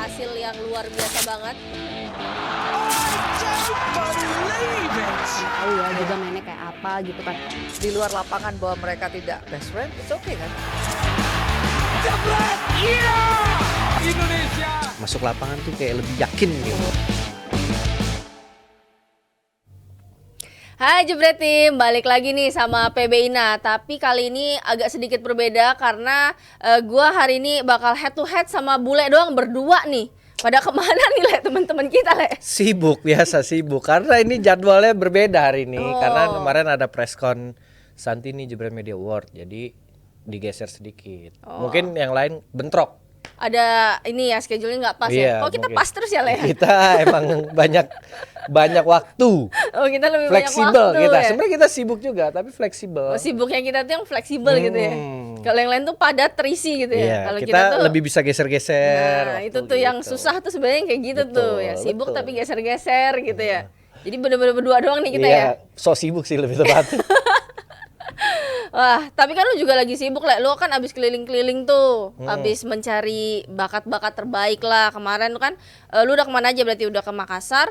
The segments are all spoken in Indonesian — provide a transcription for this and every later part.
hasil yang luar biasa banget. Tahu ya juga mainnya kayak apa gitu kan. Di luar lapangan bahwa mereka tidak best friend, it's okay kan? Indonesia Masuk lapangan tuh kayak lebih yakin gitu. Hai Jebret Tim, balik lagi nih sama PB Ina. Tapi kali ini agak sedikit berbeda karena gua hari ini bakal head to head sama bule doang berdua nih. Pada kemana nih Le teman-teman kita Le? Sibuk, biasa sibuk. Karena ini jadwalnya berbeda hari ini. Oh. Karena kemarin ada press con Santini Jebret Media Award. Jadi digeser sedikit. Mungkin yang lain bentrok. Ada ini ya schedule-nya nggak pas ya? Iya, Kok kita mungkin. pas terus ya Le? Kita emang banyak waktu. Oh kita lebih Fleksibel banyak waktu kita. ya? Sebenarnya kita sibuk juga, tapi fleksibel. Oh, sibuknya kita tuh yang fleksibel gitu ya. Kalau yang lain tuh padat terisi gitu ya. Iya, Kalau kita tuh lebih bisa geser-geser. nah, waktu itu tuh yang gitu. susah tuh sebenarnya kayak gitu tuh ya. Betul, Sibuk betul. tapi geser-geser gitu ya. Jadi bener-bener berdua doang nih kita Iya, ya. so sibuk sih lebih tepat. Wah, tapi kan lu juga lagi sibuk lah. Lu kan abis keliling-keliling tuh, abis mencari bakat-bakat terbaik lah. Kemarin tuh kan, lu udah kemana aja berarti? Udah ke Makassar,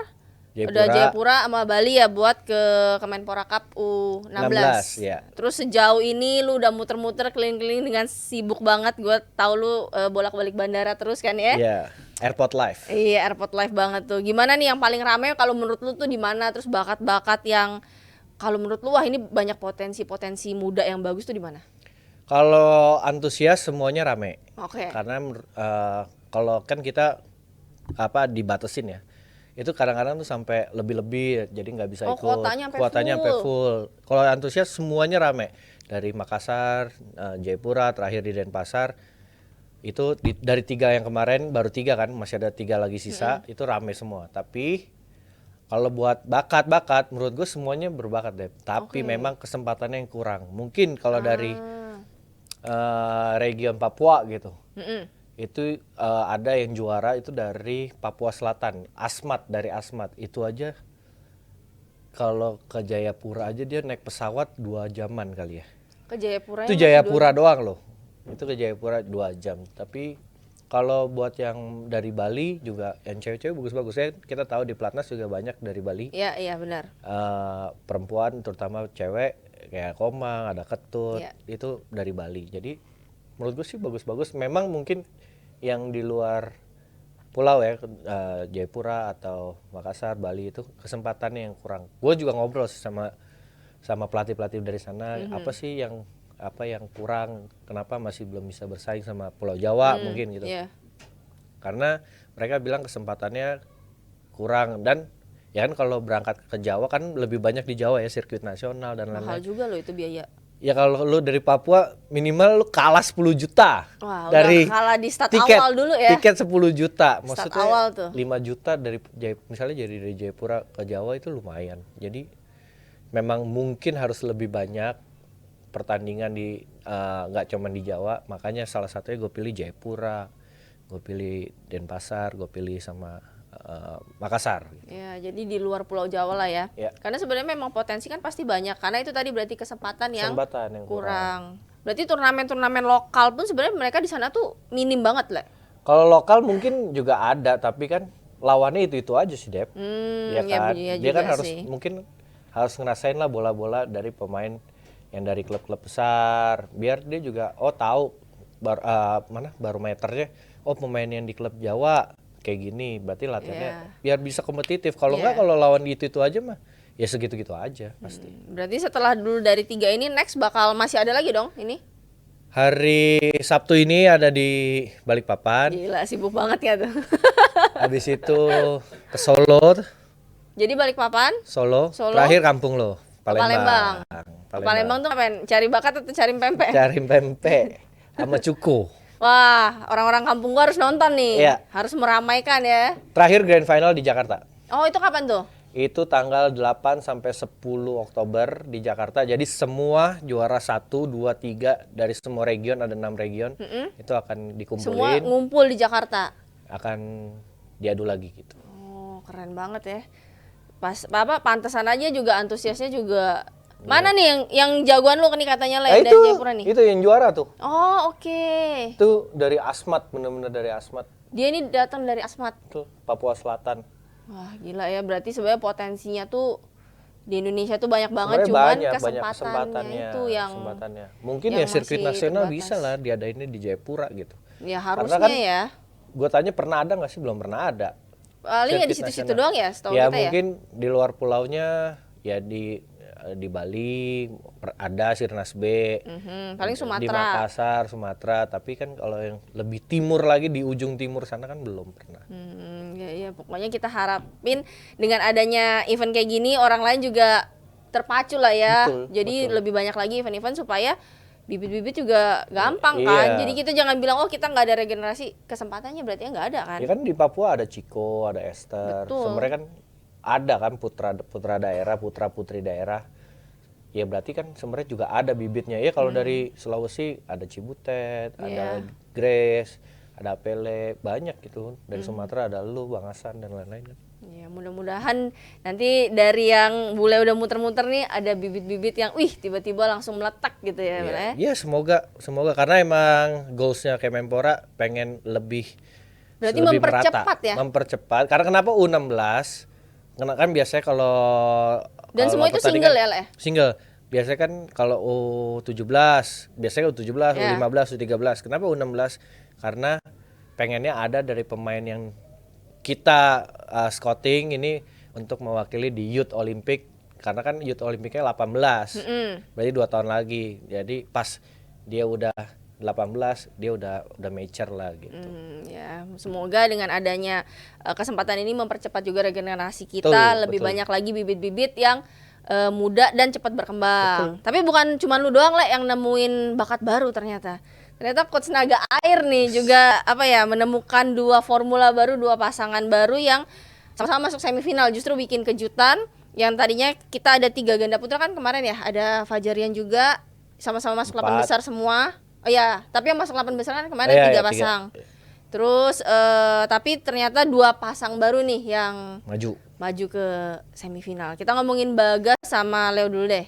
udah Jayapura sama Bali ya buat ke Kemenpora Cup U16. 16, ya. Terus sejauh ini lu udah muter-muter keliling-keliling dengan sibuk banget. Gue tahu lu bolak-balik bandara terus kan ya? Iya, Airport Live. Iya, airport live banget tuh. Gimana nih yang paling rame kalau menurut lu tuh di mana? Terus bakat-bakat yang kalau menurut lu wah ini banyak potensi-potensi muda yang bagus tuh di mana? Kalau antusias semuanya rame. Oke. Karena kalau kan kita dibatasin ya. Itu kadang-kadang tuh sampai lebih-lebih jadi nggak bisa Oh, ikut. kuotanya sampai sampai full. Kalau antusias semuanya rame. Dari Makassar, Jayapura, terakhir di Denpasar. Itu dari 3 yang kemarin baru 3 kan, masih ada 3 lagi sisa, itu rame semua. Tapi kalau buat bakat-bakat, menurut gue semuanya berbakat deh. Tapi memang kesempatannya yang kurang. Mungkin kalau dari region Papua gitu, itu ada yang juara itu dari Papua Selatan, dari Asmat. Itu aja kalau ke Jayapura aja dia naik pesawat 2 jaman kali ya. Ke Jayapura. Itu Jayapura doang loh. Itu ke Jayapura 2 jam. Tapi kalau buat yang dari Bali juga yang cewek-cewek bagus-bagus ya. Kita tahu di Platnas juga banyak dari Bali. Iya, iya benar. Perempuan terutama cewek kayak Komang, ada Ketut, Iya. itu dari Bali. Jadi menurut gue sih bagus-bagus. Memang mungkin yang di luar pulau ya, Jayapura atau Makassar, Bali itu kesempatannya yang kurang. Gue juga ngobrol sih sama pelatih-pelatih dari sana, apa sih yang kurang, kenapa masih belum bisa bersaing sama Pulau Jawa mungkin gitu. Iya. Karena mereka bilang kesempatannya kurang, dan ya kan kalau berangkat ke Jawa kan lebih banyak di Jawa ya, sirkuit nasional dan Mahal lain-lain. juga loh itu biaya. Ya kalau lu dari Papua minimal lu kalah 10 juta. Wah, dari udah kalah di start tiket, awal dulu ya. Tiket 10 juta. Start Maksudnya awal tuh. 5 juta misalnya dari Jayapura ke Jawa itu lumayan. Jadi memang mungkin harus lebih banyak pertandingan di nggak cuma di Jawa. Makanya salah satunya gue pilih Jayapura, gue pilih Denpasar, gue pilih sama Makassar. Ya, jadi di luar Pulau Jawa lah ya. Ya. Karena sebenarnya memang potensi kan pasti banyak. Karena itu tadi berarti kesempatan yang Kesempatan yang kurang. Berarti turnamen-turnamen lokal pun sebenarnya mereka di sana tuh minim banget lah. Kalau lokal mungkin juga ada, tapi kan lawannya itu aja sih, Dep. Ya ya kan? iya Dia juga kan harus sih. mungkin harus ngerasain lah bola-bola dari pemain yang dari klub-klub besar, biar dia juga tahu barometernya. Oh, pemain yang di klub Jawa kayak gini, berarti latihannya biar bisa kompetitif. Kalau enggak, kalau lawan itu aja mah ya segitu-gitu aja pasti. Berarti setelah dulu dari 3 ini next bakal masih ada lagi dong ini? Hari Sabtu ini ada di Balikpapan. Gila sibuk banget ya tuh. Habis itu ke Solo. Jadi Balikpapan, Solo. Solo. Terakhir kampung lo, Palembang. Palembang tuh ngapain? Cari bakat atau cari pempek? Cari pempek sama cuko. Wah, orang-orang kampung gua harus nonton nih. Iya. Harus meramaikan ya. Terakhir grand final di Jakarta. Oh, itu kapan tuh? Itu tanggal 8 sampai 10 Oktober di Jakarta. Jadi semua juara 1, 2, 3 dari semua region, ada 6 region. Itu akan Semua dikumpulin, ngumpul di Jakarta. akan diadu lagi gitu. Oh, keren banget ya. Pantesan aja juga antusiasnya juga Mana nih yang jagoan lu nih katanya lah Nah, dari Jayapura nih? itu yang juara tuh. Oh, oke. Itu dari Asmat, bener-bener dari Asmat. Dia ini datang dari Asmat. Tuh, Papua Selatan. Wah, gila ya. Berarti sebenarnya potensinya tuh di Indonesia tuh banyak banget, Sebenarnya cuman banyak kesempatannya itu yang mungkin yang ya sirkuit masih nasional terbatas. bisa lah diadainnya di Jayapura gitu. ya Karena harusnya kan ya. gue tanya pernah ada nggak sih? Belum pernah ada. Paling ya di Sirkuit situ-situ nasional. doang ya, setahu Ya kita ya. mungkin di luar pulaunya ya di Bali ada Sirnas B. Paling Di Sumatera. Makassar, Sumatera, tapi kan kalau yang lebih timur lagi di ujung timur sana kan belum pernah. Ya pokoknya kita harapin dengan adanya event kayak gini orang lain juga terpacu lah ya. Betul, Jadi betul. lebih banyak lagi event-event supaya bibit-bibit juga gampang Iya. kan. Jadi kita jangan bilang oh kita nggak ada regenerasi, kesempatannya berarti nggak ada kan. Ya kan di Papua ada Ciko, ada Esther. Betul. Sebenarnya kan ada kan putra daerah, putra putri daerah. Ya berarti kan sebenarnya juga ada bibitnya. Ya kalau dari Sulawesi ada Cibutet, ada Grace, ada Pele, banyak gitu. Dari Sumatera ada lu, Bang Hasan dan lain-lain kan. Ya mudah-mudahan nanti dari yang bule udah muter-muter nih ada bibit-bibit yang tiba-tiba langsung meletak gitu ya. Bel, ya. Iya semoga karena emang goalsnya Kemenpora pengen lebih Berarti lebih mempercepat merata, ya? mempercepat. Karena kenapa U16? Karena kan biasanya kalau Dan semua itu pertandingan- single ya, Le? Single. Biasanya kan kalau U17, biasanya U17, Ya. U15, U13. Kenapa U16? Karena pengennya ada dari pemain yang kita scouting ini untuk mewakili di Youth Olympic. Karena kan Youth Olympicnya 18. Berarti 2 tahun lagi. Jadi pas dia udah 18, dia udah mature lah gitu. Ya, semoga dengan adanya kesempatan ini mempercepat juga regenerasi kita, Betul, lebih betul. banyak lagi bibit-bibit yang muda dan cepat berkembang. Tapi bukan cuma lu doang lah yang nemuin bakat baru ternyata. Ternyata Coach Naga Air nih juga menemukan 2 formula baru, 2 pasangan baru yang sama-sama masuk semifinal, justru bikin kejutan. Yang tadinya kita ada 3 ganda putra kan kemarin ya, ada Fajarian juga sama-sama masuk 8 4. besar semua. Oh ya, tapi yang masuk 8 besar kan kemarin Iya, 3 iya, 3. pasang. Terus tapi ternyata 2 pasang baru nih yang maju ke semifinal. Kita ngomongin Bagas sama Leo dulu deh.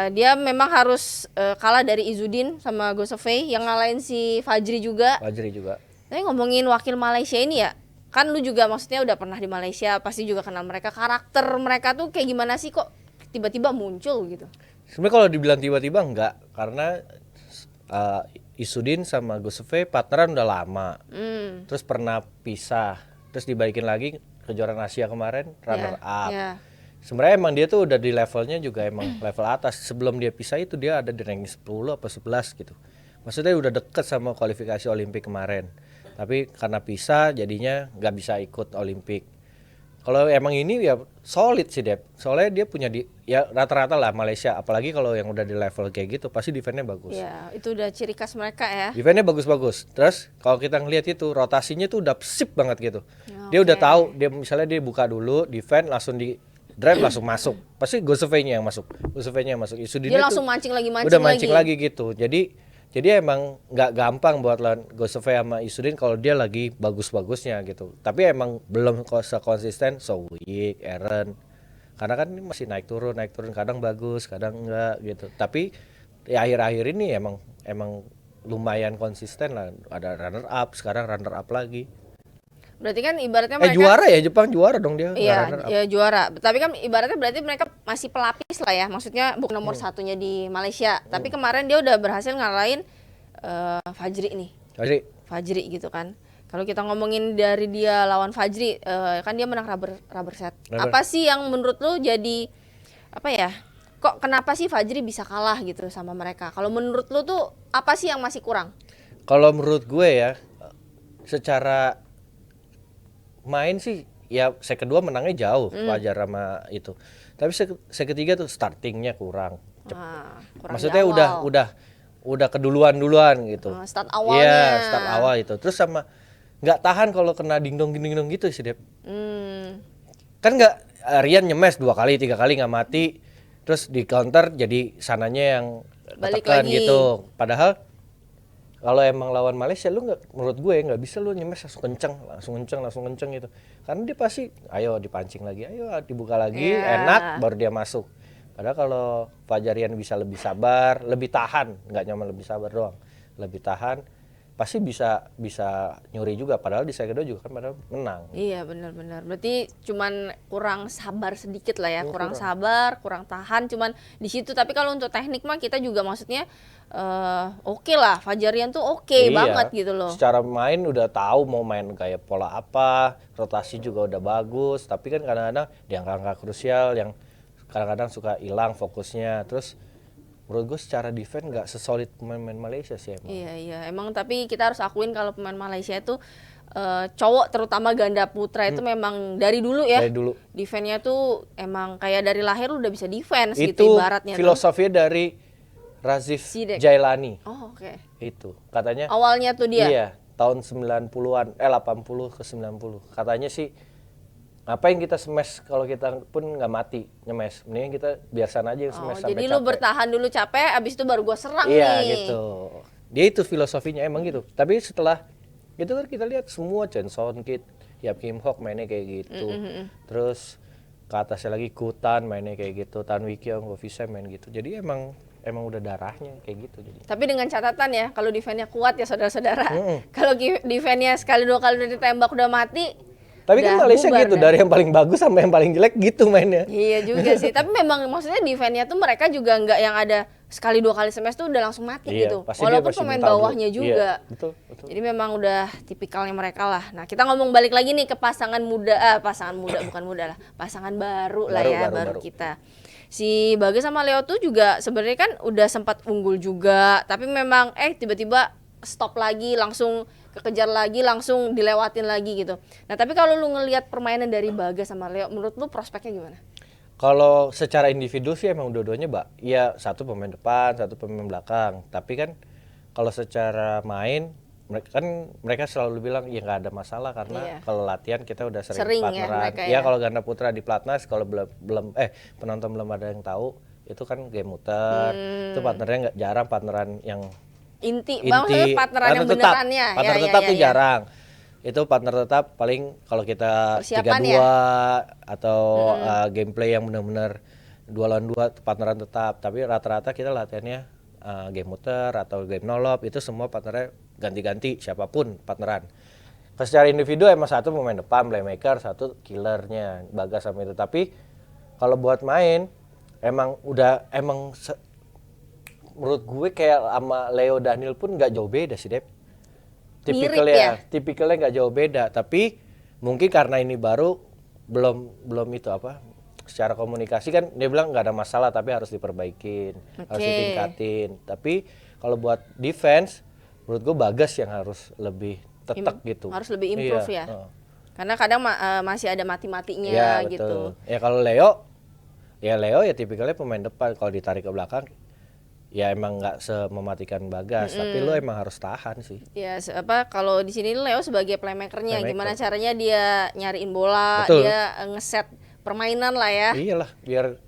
Dia memang harus kalah dari Izudin sama Gosofei yang ngalahin si Fajri juga. Fajri juga. Tapi ngomongin wakil Malaysia ini ya, kan lu juga maksudnya udah pernah di Malaysia, pasti juga kenal mereka. Karakter mereka tuh kayak gimana sih kok tiba-tiba muncul gitu? Sebenarnya kalau dibilang tiba-tiba enggak, karena Isudin sama Guseve partneran udah lama. Terus pernah pisah, terus dibaikin lagi kejuaraan Asia kemarin runner up. Ya. Sebenarnya emang dia tuh udah di levelnya juga emang level atas. Sebelum dia pisah itu dia ada di ranking 10 apa 11 gitu. Maksudnya udah deket sama kualifikasi Olimpik kemarin. Tapi karena pisah jadinya nggak bisa ikut Olimpik. Kalau emang ini ya solid sih Dep. Soalnya dia punya ya rata-rata lah Malaysia. Apalagi kalau yang udah di level kayak gitu pasti defense-nya bagus. Ya, itu udah ciri khas mereka ya. Defense-nya bagus-bagus. Terus kalau kita ngelihat itu rotasinya tuh udah sip banget gitu. Dia udah tahu dia misalnya dia buka dulu defense langsung di drive langsung masuk. Pasti Gosovei-nya yang masuk. Gosovei-nya yang masuk. Isudinnya Dia langsung tuh mancing lagi udah mancing lagi gitu. Jadi emang nggak gampang buat lawan Gosovei sama Isudin kalau dia lagi bagus-bagusnya gitu. Tapi emang belum konsisten Sowick, Aaron. Karena kan ini masih naik turun, kadang bagus, kadang enggak gitu. Tapi ya akhir-akhir ini emang lumayan konsisten lah. Ada runner up, sekarang runner up lagi. Berarti kan ibaratnya mereka Juara ya, Jepang juara dong dia. Iya, runner up. ya juara. Tapi kan ibaratnya berarti mereka masih pelapis lah ya. Maksudnya bukan nomor satunya di Malaysia. Tapi kemarin dia udah berhasil ngalahin Fajri nih. Fajri gitu kan. Kalau kita ngomongin dari dia lawan Fajri, kan dia menang rubber set. Apa sih yang menurut lu jadi apa ya? Kok kenapa sih Fajri bisa kalah gitu sama mereka? Kalau menurut lu tuh apa sih yang masih kurang? Kalau menurut gue ya, secara main sih ya set kedua menangnya jauh Fajar sama itu. Tapi set ketiga tuh startingnya kurang. Kurang Maksudnya di awal. udah keduluan gitu. Start awalnya. Iya, start awal itu. Terus sama nggak tahan kalau kena dingdong gitu sih, Dep. Kan nggak Rian nyemes 2 kali 3 kali nggak mati. Terus di counter jadi sananya yang Balik ketekan lagi. gitu. Padahal kalau emang lawan Malaysia lu nggak, menurut gue nggak bisa lu nyemes langsung kenceng gitu. Karena dia pasti ayo dipancing lagi, ayo dibuka lagi, enak baru dia masuk. Padahal kalau Fajarian bisa lebih sabar, lebih tahan, nggak nyaman lebih sabar doang, lebih tahan, pasti bisa nyuri juga. Padahal di set kedua juga kan padahal menang. Iya benar-benar. Berarti cuman kurang sabar sedikit lah ya, kurang sabar, kurang tahan, cuman di situ. Tapi kalau untuk teknik mah kita juga maksudnya oke lah, Fajarian tuh oke Iya, banget gitu loh. secara main udah tahu mau main kayak pola apa, rotasi juga udah bagus. Tapi kan kadang-kadang di angka-angka krusial yang kadang-kadang suka hilang fokusnya. Terus menurut gue secara defense nggak sesolid pemain-pemain Malaysia sih emang. Iya, emang tapi kita harus akuin kalau pemain Malaysia itu cowok terutama ganda putra itu memang dari dulu ya. Dari dulu. Defense-nya tuh emang kayak dari lahir udah bisa defense Itu gitu ibaratnya tuh. filosofinya dari Razif Sidek. Jailani. Oh, oke. Itu katanya Awalnya tuh dia. iya tahun 90-an 80 ke 90 katanya sih, ngapain kita smash kalau kita pun nggak mati nyemes, mendingan kita biar sana aja yang Oh, smash sampai jadi lu capek. bertahan dulu capek, abis itu baru gua serang Iya nih. gitu, dia itu filosofinya emang gitu. Tapi setelah itu kan kita lihat semua Chen Son Kit, Yap Kim Hok mainnya kayak gitu, terus ke atasnya lagi Kutan mainnya kayak gitu, Tan Wee Kiong, Go Visay main gitu. Jadi emang udah darahnya kayak gitu jadi. Tapi dengan catatan ya, kalau defense-nya kuat ya saudara-saudara. Kalau defense-nya sekali dua kali udah ditembak udah mati. Tapi kan udah Malaysia bubar gitu, dah. dari yang paling bagus sampai yang paling jelek gitu mainnya. Iya juga sih, tapi memang maksudnya defense-nya tuh mereka juga nggak yang ada sekali dua kali smash tuh udah langsung mati Iya, gitu. pasti dia Walaupun pasti pemain mental dulu. bawahnya juga. Iya, betul. Jadi memang udah tipikalnya mereka lah. Nah kita ngomong balik lagi nih ke pasangan muda bukan muda lah, pasangan baru lah ya, baru kita. Si Bagas sama Leo tuh juga sebenarnya kan udah sempat unggul juga, tapi memang tiba-tiba stop lagi, langsung kekejar lagi, langsung dilewatin lagi gitu. Nah tapi kalau lu ngelihat permainan dari Bagas sama Leo, menurut lu prospeknya gimana? Kalau secara individu sih emang dua-duanya, Mbak. Ya satu pemain depan, satu pemain belakang. Tapi kan kalau secara main mereka selalu bilang ya nggak ada masalah karena kalau latihan kita udah sering ya partneran. mereka Ya ya. kalau ganda putra di Platnas kalau belum penonton belum ada yang tahu itu kan game muter. Itu partnernya nggak jarang partneran yang Inti, maksudnya partneran yang tetap. benerannya. Partner tetap tuh jarang. Itu partner tetap paling kalau kita Persiapan 3-2 atau gameplay yang benar-benar 2 lawan 2 partneran tetap. Tapi rata-rata kita latihannya game muter atau game nolop, itu semua partnernya ganti-ganti siapapun partneran. Secara individu emang satu pemain depan playmaker, satu killernya Bagas sama itu. Tapi kalau buat main menurut gue kayak sama Leo Daniel pun nggak jauh beda sih, Dep. Tipikalnya nggak jauh beda, tapi mungkin karena ini baru belum itu apa, secara komunikasi kan dia bilang nggak ada masalah tapi harus diperbaikin, harus ditingkatin. Tapi kalau buat defense menurut gue Bagas yang harus lebih tetek gitu, harus lebih improve ya. Karena kadang masih ada mati-matinya ya, gitu. Ya kalau Leo ya tipikalnya pemain depan, kalau ditarik ke belakang ya emang nggak semematikan Bagas, tapi lo emang harus tahan sih. Ya kalau di sini Leo sebagai playmakernya, gimana caranya dia nyariin bola, Betul. dia ngeset permainan lah ya. Iyalah,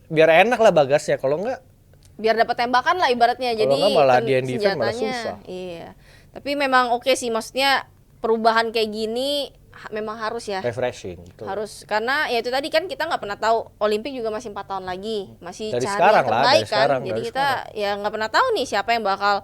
biar enak lah Bagasnya, kalau nggak Biar dapat tembakan lah ibaratnya. Kalau Jadi nggak malah kan dia yang defense malah senjatanya. susah. Iya. Tapi memang oke sih, maksudnya perubahan kayak gini memang harus ya. refreshing. Betul. Harus, karena ya itu tadi kan kita nggak pernah tahu, Olimpik juga masih 4 tahun lagi, masih Dari cari sekarang yang lah, terbaik dari kan. sekarang, Jadi dari kita ya nggak pernah tahu nih siapa yang bakal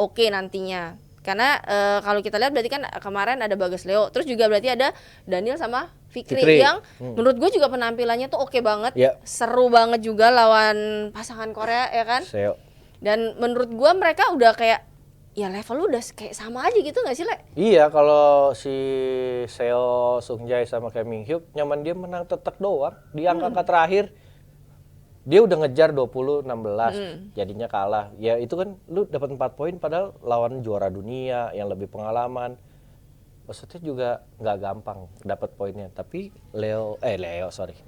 oke nantinya. Karena kalau kita lihat berarti kan kemarin ada Bagas Leo, terus juga berarti ada Daniel sama Fikri. Yang menurut gue juga penampilannya tuh oke banget, seru banget juga lawan pasangan Korea ya kan. Seo. Dan menurut gue mereka udah kayak ya level lu udah kayak sama aja gitu nggak sih, Le? Iya, kalau si Seo Sungjae sama Kim Min Hyuk nyaman dia menang tetek doang di angka terakhir. Dia udah ngejar 20-16, jadinya kalah. Ya itu kan lu dapat 4 poin padahal lawan juara dunia yang lebih pengalaman. Maksudnya juga nggak gampang dapat poinnya. Tapi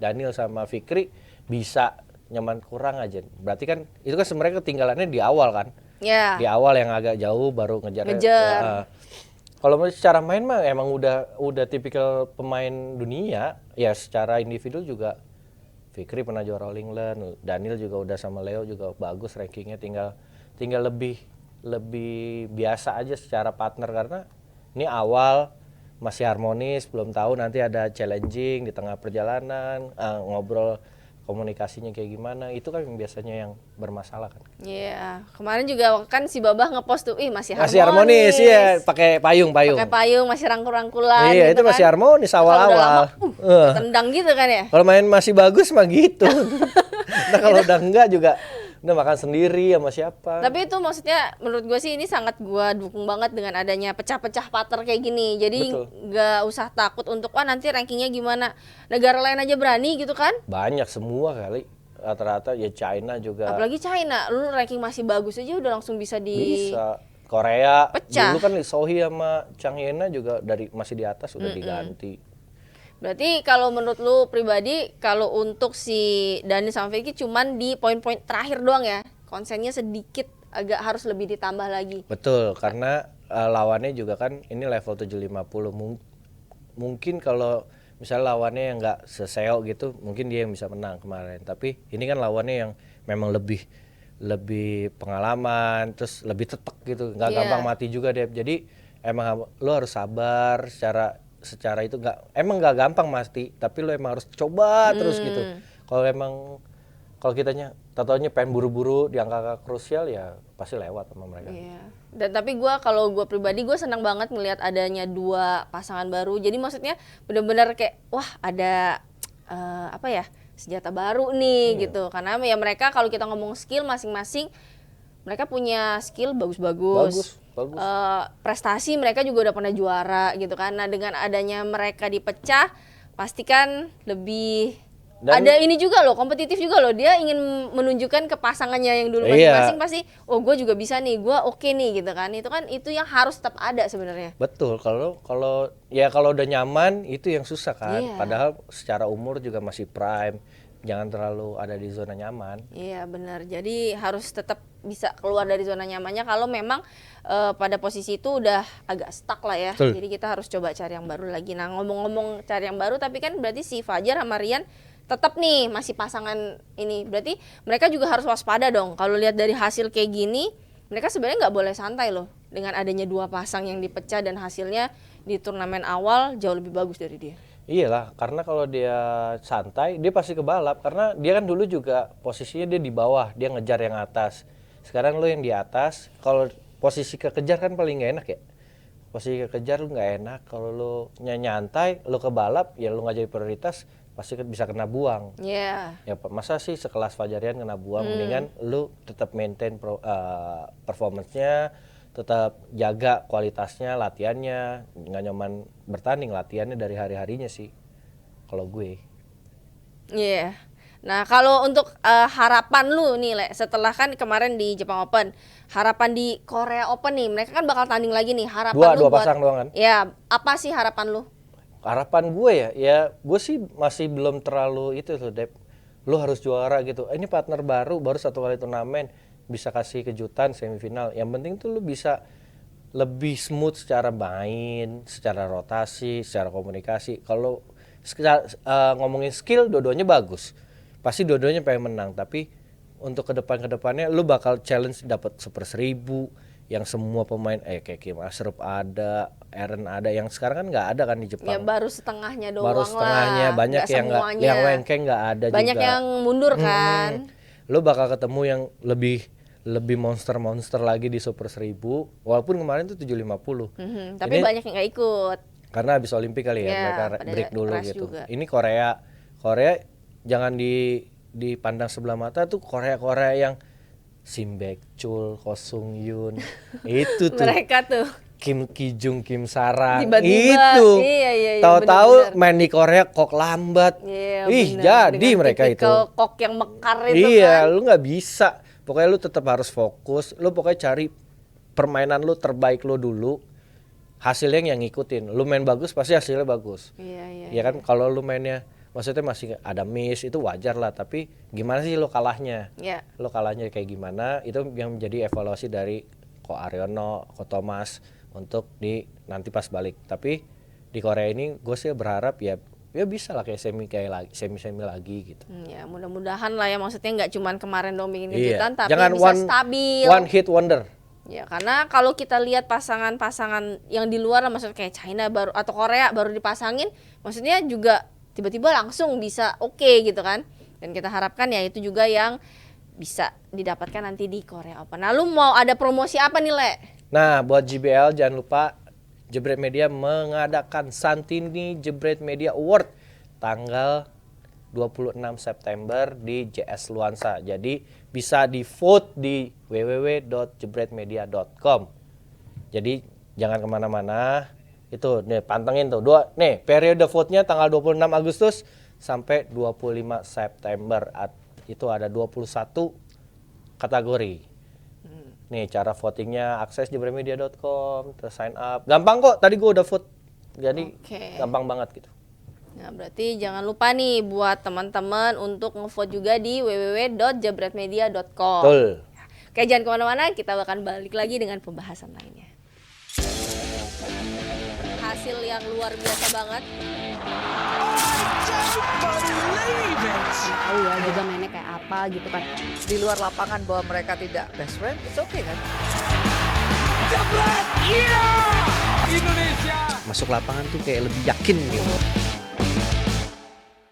Daniel sama Fikri bisa, nyaman kurang aja. Berarti kan itu kan sebenarnya ketinggalannya di awal kan. Ya. Di awal yang agak jauh baru ngejar. Kalau secara main mah emang udah tipikal pemain dunia. Ya secara individu juga Fikri pernah juara All England, Daniel juga udah sama Leo juga bagus rankingnya, tinggal lebih biasa aja secara partner karena ini awal masih harmonis, belum tahu nanti ada challenging di tengah perjalanan, ngobrol komunikasinya kayak gimana, itu kan biasanya yang bermasalah kan. Iya, kemarin juga kan si Babah ngepost tuh, ih masih Masih harmonis, iya, pakai payung. Pakai payung, masih rangkul-rangkulan. Iya, gitu itu masih kan. harmonis Kalau udah awal-awal. lama, tendang gitu kan ya. Kalau main masih bagus mah gitu. Nah kalau udah enggak juga udah makan sendiri sama siapa. Tapi itu maksudnya menurut gue sih ini sangat gue dukung banget dengan adanya pecah-pecah pattern kayak gini. Jadi Betul. nggak usah takut untuk wah nanti rankingnya gimana. Negara lain aja berani gitu kan. Banyak semua kali. Rata-rata ya China juga Apalagi China, lu ranking masih bagus aja udah langsung bisa bisa. Korea Pecah. dulu kan Lee Sohee sama Chang Yena juga dari masih di atas udah diganti. Berarti kalau menurut lu pribadi, kalau untuk si Dani sama Vicky cuman di poin-poin terakhir doang ya, konsennya sedikit agak harus lebih ditambah lagi. Betul, karena lawannya juga kan ini level 750. Mungkin kalau misalnya lawannya yang nggak seseo gitu, mungkin dia yang bisa menang kemarin. Tapi ini kan lawannya yang memang lebih pengalaman, terus lebih tetek gitu, nggak Iya. gampang mati juga deh. Jadi emang lo harus sabar secara itu emang nggak gampang mati, tapi lo emang harus coba terus gitu. Kalau kitanya tatonya pengen buru-buru di angka krusial ya pasti lewat sama mereka. Iya. Dan tapi kalau gue pribadi gue senang banget ngelihat adanya 2 pasangan baru. Jadi maksudnya benar-benar kayak wah ada apa ya, senjata baru nih gitu. Karena ya mereka kalau kita ngomong skill masing-masing mereka punya skill bagus-bagus. Bagus. Prestasi mereka juga udah pernah juara gitu kan. Nah dengan adanya mereka dipecah pastikan lebih Dan- ada ini juga loh, kompetitif juga loh. Dia ingin menunjukkan ke pasangannya yang dulu Iya. masing-masing pasti oh gue juga bisa nih, gue oke nih gitu kan. Itu yang harus tetap ada sebenarnya. Betul, kalau udah nyaman itu yang susah kan. Iya. Padahal secara umur juga masih prime. Jangan terlalu ada di zona nyaman. Iya benar. Jadi harus tetap bisa keluar dari zona nyamannya kalau memang pada posisi itu udah agak stuck lah ya. Betul. Jadi kita harus coba cari yang baru lagi. Nah ngomong-ngomong cari yang baru, tapi kan berarti si Fajar sama Rian tetap nih masih pasangan ini. Berarti mereka juga harus waspada dong. Kalau lihat dari hasil kayak gini, mereka sebenarnya nggak boleh santai loh dengan adanya 2 pasang yang dipecah dan hasilnya di turnamen awal jauh lebih bagus dari dia. Iyalah, karena kalau dia santai, dia pasti kebalap. Karena dia kan dulu juga posisinya dia di bawah, dia ngejar yang atas. Sekarang lo yang di atas, kalau posisi kekejar kan paling gak enak ya. Posisi kekejar lu nggak enak. Kalau lo nyantai, lo kebalap, ya lo nggak jadi prioritas, pasti bisa kena buang. Iya. Ya masa sih sekelas Fajarian kena buang, mendingan lu tetap maintain performance-nya, tetap jaga kualitasnya, latihannya, nggak nyaman bertanding, latihannya dari hari-harinya sih kalau gue. Iya. Nah, kalau untuk harapan lu nih, Le, setelah kan kemarin di Jepang Open, harapan di Korea Open nih, mereka kan bakal tanding lagi nih. Harapan lu Dua buat pasang doang kan? Ya, apa sih harapan lu? Harapan gue ya gue sih masih belum terlalu itu tuh, Dep. Lu harus juara gitu. Ini partner baru 1 kali turnamen, bisa kasih kejutan semifinal. Yang penting tuh lu bisa lebih smooth secara main, secara rotasi, secara komunikasi. Kalau ngomongin skill, dua-duanya bagus. Pasti dua-duanya pengen menang, tapi untuk kedepannya lu bakal challenge dapat Super 1000 yang semua pemain kayak Kim Ashraf ada, Aaron ada, yang sekarang kan nggak ada kan di Jepang. Ya baru setengahnya doang Baru setengahnya, lah. banyak Nggak yang nggak, semuanya. yang Wengkeng nggak ada Banyak juga. yang mundur kan. Lu bakal ketemu yang lebih monster lagi di Super 1000, walaupun kemarin tuh 750. Tapi Ini banyak yang nggak ikut. karena habis Olimpik kali ya, Ya, mereka pada break dulu rush gitu. juga. Ini Korea jangan dipandang sebelah mata tuh, Korea yang Sim Baek-chul, Ko Sung Yoon, itu tuh Mereka tuh Kim Ki-jung, Kim Sarang, tiba-tiba. itu Iya, tahu-tahu bener-bener. main di Korea kok lambat. Iya, Ih, bener. jadi Dengan mereka itu. tipikal kok yang mekar itu Iya, kan. lu nggak bisa. Pokoknya lu tetap harus fokus. Lu pokoknya cari permainan lu terbaik lu dulu. Hasilnya yang ngikutin. Lu main bagus pasti hasilnya bagus. Iya. Ya kan, kalau lu mainnya maksudnya masih ada miss itu wajar lah, tapi gimana sih lu kalahnya? Iya. Lu kalahnya kayak gimana? Itu yang menjadi evaluasi dari Ko Aryono, Ko Thomas untuk nanti pas balik. Tapi di Korea ini gue sih berharap ya bisa lah kayak semi lagi gitu. Ya mudah-mudahan lah ya, maksudnya nggak cuman kemarin doang bikin Iya. kejutan, tapi Jangan bisa stabil. one hit wonder. Ya karena kalau kita lihat pasangan-pasangan yang di luar lah, maksudnya kayak China baru atau Korea baru dipasangin, maksudnya juga tiba-tiba langsung bisa oke gitu kan. Dan kita harapkan ya itu juga yang bisa didapatkan nanti di Korea Open. Nah, lu mau ada promosi apa nih, Le? Nah, buat JBL jangan lupa Jebret Media mengadakan Santini Jebret Media Award tanggal 26 September di JS Luansa. Jadi bisa di vote di www.jebretmedia.com. Jadi jangan kemana-mana. Itu nih pantengin tuh. Nih periode vote-nya tanggal 26 Agustus sampai 25 September. Itu ada 21 kategori. Nih cara votingnya akses jebretmedia.com, terus sign up. Gampang kok, tadi gue udah vote. Jadi gampang banget gitu. Nah, berarti jangan lupa nih buat teman-teman untuk ngevote juga di www.jebretmedia.com. Betul. Oke, jangan kemana-mana, kita akan balik lagi dengan pembahasan lainnya. Hasil yang luar biasa banget. Tahu ya juga mainnya kayak apa gitu kan. Di luar lapangan bahwa mereka tidak best friend, it's okay kan? Indonesia Masuk lapangan tuh kayak lebih yakin gitu.